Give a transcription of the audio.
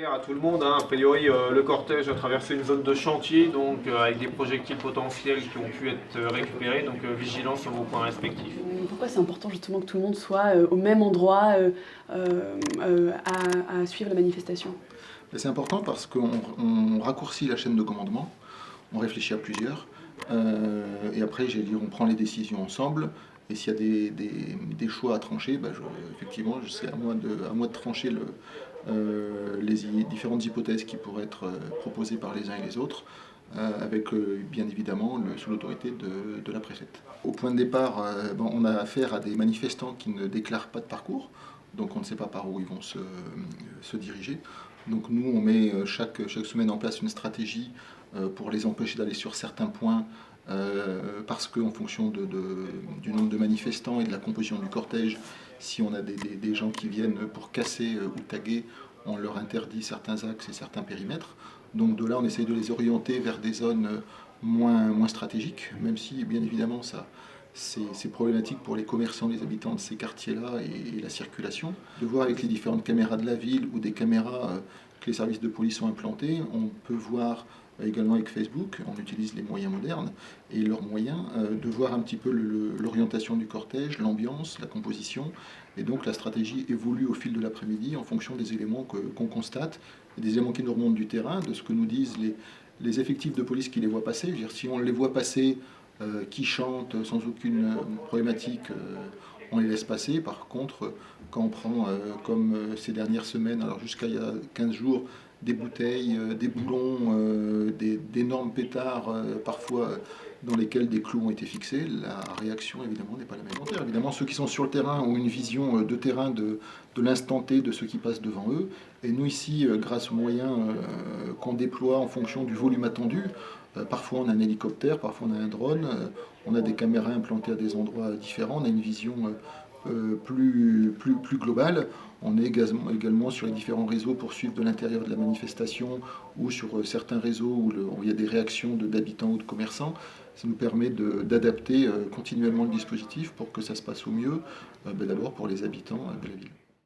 À tout le monde, hein. A priori, le cortège a traversé une zone de chantier, donc avec des projectiles potentiels qui ont pu être récupérés, donc vigilance sur vos points respectifs. Pourquoi c'est important justement que tout le monde soit au même endroit à suivre la manifestation? C'est important parce qu'on raccourcit la chaîne de commandement, on réfléchit à plusieurs, et après, j'allais dire, on prend les décisions ensemble. Et s'il y a des choix à trancher, effectivement, c'est à moi de trancher les différentes hypothèses qui pourraient être proposées par les uns et les autres, avec bien évidemment sous l'autorité de la préfète. Au point de départ, on a affaire à des manifestants qui ne déclarent pas de parcours, donc on ne sait pas par où ils vont se diriger. Donc nous, on met chaque semaine en place une stratégie pour les empêcher d'aller sur certains points, parce qu'en fonction du nombre de manifestants et de la composition du cortège, si on a des gens qui viennent pour casser ou taguer, on leur interdit certains axes et certains périmètres. Donc de là, on essaye de les orienter vers des zones moins stratégiques, même si bien évidemment c'est problématique pour les commerçants, les habitants de ces quartiers-là et la circulation. De voir avec les différentes caméras de la ville ou des caméras que les services de police ont implantées, on peut voir également avec Facebook, on utilise les moyens modernes et leurs moyens, de voir un petit peu l'orientation du cortège, l'ambiance, la composition, et donc la stratégie évolue au fil de l'après-midi en fonction des éléments qu'on constate, et des éléments qui nous remontent du terrain, de ce que nous disent les effectifs de police qui les voient passer. Je veux dire, si on les voit passer, qui chantent sans aucune problématique, on les laisse passer. Par contre, quand on prend, comme ces dernières semaines, alors jusqu'à il y a 15 jours, des bouteilles, des boulons, d'énormes pétards, parfois dans lesquels des clous ont été fixés, la réaction évidemment n'est pas la même. Évidemment, ceux qui sont sur le terrain ont une vision de terrain de l'instant T de ce qui passe devant eux. Et nous ici, grâce aux moyens qu'on déploie en fonction du volume attendu, parfois on a un hélicoptère, parfois on a un drone, on a des caméras implantées à des endroits différents, on a une vision plus globale. On est également sur les différents réseaux pour suivre de l'intérieur de la manifestation ou sur certains réseaux où il y a des réactions d'habitants ou de commerçants. Ça nous permet d'adapter continuellement le dispositif pour que ça se passe au mieux, d'abord pour les habitants de la ville.